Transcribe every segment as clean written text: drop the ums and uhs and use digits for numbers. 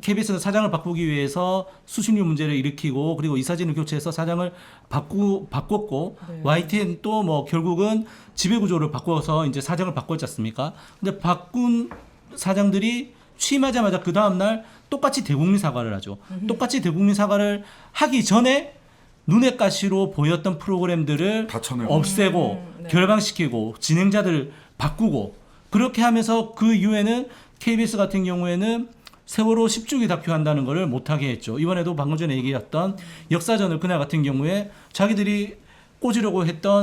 KBS는 사장을 바꾸기 위해서 수신료 문제를 일으키고 그리고 이사진을 교체해서 사장을 바꿨고 네. YTN 또 뭐 결국은 지배구조를 바꿔서 이제 사장을 바꿨지 않습니까? 근데 바꾼 사장들이 취임하자마자 그 다음날 똑같이 대국민 사과를 하죠. 똑같이 대국민 사과를 하기 전에 눈의 가시로 보였던 프로그램들을 다 쳐내고. 없애고 네. 결방시키고 진행자들 바꾸고 그렇게 하면서 그 이후에는 KBS 같은 경우에는 세월호 10주기 다큐 한다는 거를 못하게 했죠. 이번에도 방금 전에 얘기했던 역사전을 그날 같은 경우에 자기들이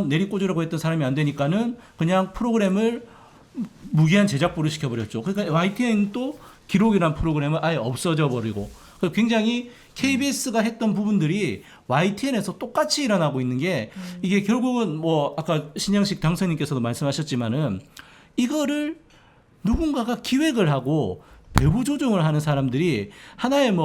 내리꽂으려고 했던 사람이 안 되니까는 그냥 프로그램을 무기한 제작부를 시켜버렸죠. 그러니까 YTN도 기록이라는 프로그램은 아예 없어져 버리고 굉장히 KBS가 했던 부분들이 YTN에서 똑같이 일어나고 있는 게 이게 결국은 뭐 아까 신양식 당선인께서도 말씀하셨지만은 이거를 누군가가 기획을 하고 배후 조정을 하는 사람들이 하나의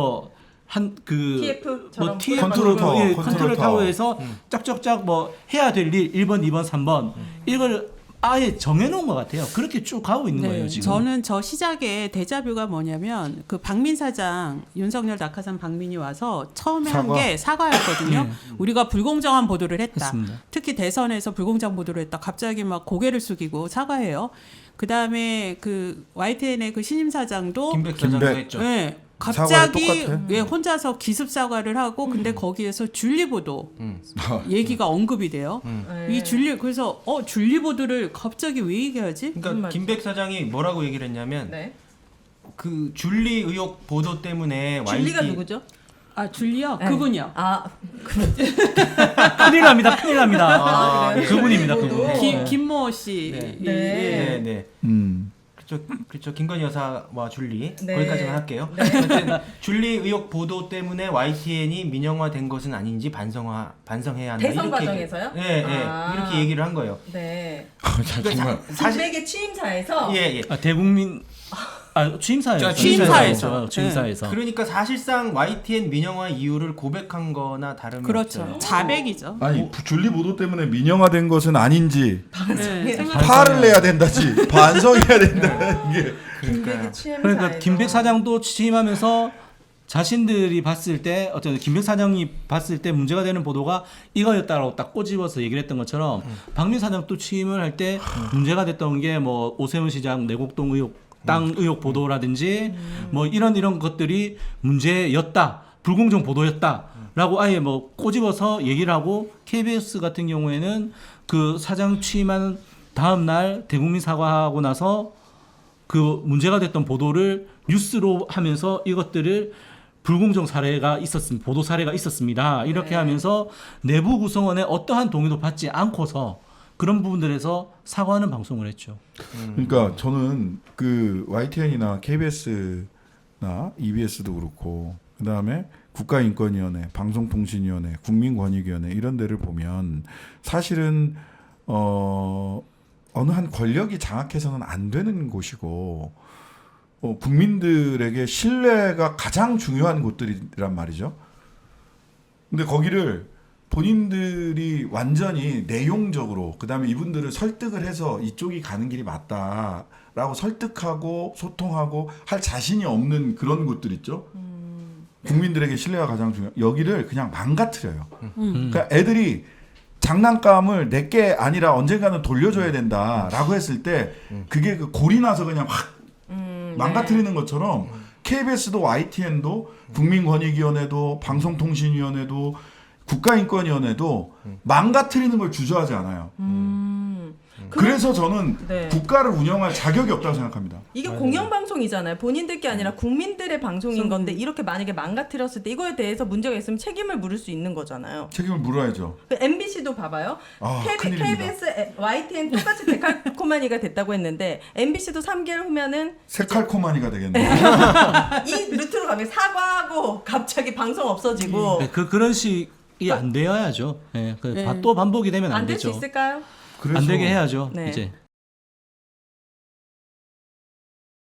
TF처럼 컨트롤 타워, 컨트롤 컨트롤 타워에서 짝짝짝 뭐 해야 될 일 1번, 2번, 3번 이걸 아예 정해놓은 것 같아요. 그렇게 쭉 가고 있는 거예요 지금. 저는 저 시작에 데자뷰가 뭐냐면 그 박민 사장 윤석열 낙하산 박민이 와서 처음에 한 게 사과였거든요. 우리가 불공정한 보도를 했다. 했습니다. 특히 대선에서 불공정 보도를 했다. 갑자기 막 고개를 숙이고 사과해요. 그 다음에 그 YTN의 그 신임 사장도 김백 사장도 김백. 했죠. 네, 사과를 갑자기 똑같아? 혼자서 기습 사과를 하고 근데 거기에서 줄리보도 아, 얘기가 언급이 돼요. 네. 이 그래서 줄리보도를 갑자기 왜 얘기하지? 무슨 그러니까 말이죠? 김백 사장이 뭐라고 얘기를 했냐면 네. 그 줄리 의혹 보도 때문에 줄리가 YT 누구죠? 아 줄리요? 네. 그분이요. 아, 큰일 납니다. 큰일 납니다. 그래요? 그분입니다. 줄리보도. 그분. 김모 씨. 네. 네. 네, 네. 그렇죠. 김건희 여사와 줄리 네. 거기까지만 할게요. 어쨌든 줄리 의혹 보도 때문에 YTN이 민영화된 것은 아닌지 반성해야 한다. 대선 이렇게 과정에서요? 네, 네. 아. 이렇게 얘기를 한 거예요. 네. 정말 김백의 취임사에서 예, 예. 대국민 취임사에서 취임사에서. 그러니까 사실상 YTN 민영화 이유를 고백한 거나 다름이 그렇죠. 없어요. 자백이죠. 아니 줄리 보도 때문에 민영화된 것은 아닌지 네, 화를 내야 된다지 반성해야 된다 이게 김백의 취임사에서 그러니까 김백 사장도 취임하면서 자신들이 봤을 때 어떤 김백 사장이 봤을 때 문제가 되는 보도가 이거였다라고 딱 꼬집어서 얘기를 했던 것처럼 박민 사장도 취임을 할 때 문제가 됐던 게 뭐 오세훈 시장 내곡동 의혹 땅 의혹 보도라든지 뭐 이런 것들이 문제였다 불공정 보도였다라고 아예 뭐 꼬집어서 얘기를 하고 KBS 같은 경우에는 그 사장 취임한 다음 날 대국민 사과하고 나서 그 문제가 됐던 보도를 뉴스로 하면서 이것들을 불공정 사례가 있었습니다. 보도 사례가 있었습니다. 이렇게 네. 하면서 내부 구성원의 어떠한 동의도 받지 않고서 그런 부분들에서 사과하는 방송을 했죠. 그러니까 저는 그 YTN이나 KBS나 EBS도 그렇고 그다음에 국가인권위원회, 방송통신위원회, 국민권익위원회 이런 데를 보면 사실은 어느 한 권력이 장악해서는 안 되는 곳이고 국민들에게 신뢰가 가장 중요한 곳들이란 말이죠. 근데 거기를 본인들이 완전히 내용적으로 그다음에 이분들을 설득을 해서 이쪽이 가는 길이 맞다라고 설득하고 소통하고 할 자신이 없는 그런 곳들 있죠. 국민들에게 신뢰가 가장 중요. 여기를 그냥 망가뜨려요. 그러니까 애들이 장난감을 내게 아니라 언젠가는 돌려줘야 된다라고 했을 때 그게 그 골이 나서 그냥 확 망가뜨리는 것처럼 KBS도 YTN도 국민권익위원회도 방송통신위원회도 국가인권위원회도 망가뜨리는 걸 주저하지 않아요. 그래서 저는 네. 국가를 운영할 자격이 없다고 생각합니다. 이게 공영방송이잖아요. 본인들 게 아니라 국민들의 방송인 건데 이렇게 만약에 망가뜨렸을 때 이거에 대해서 문제가 있으면 책임을 물을 수 있는 거잖아요. 책임을 물어야죠. 그 MBC도 봐봐요. 큰일입니다. KBS, YTN 똑같이 데칼코마니가 됐다고 했는데 MBC도 3개월 후면은 새칼코마니가 되겠네요. 이 루트로 가면 사과하고 갑자기 방송 없어지고 그런 식이 안 되어야죠. 예, 네. 또 반복이 되면 안 안 될 수 되죠. 있을까요? 그래서 안 되게 해야죠. 네. 이제.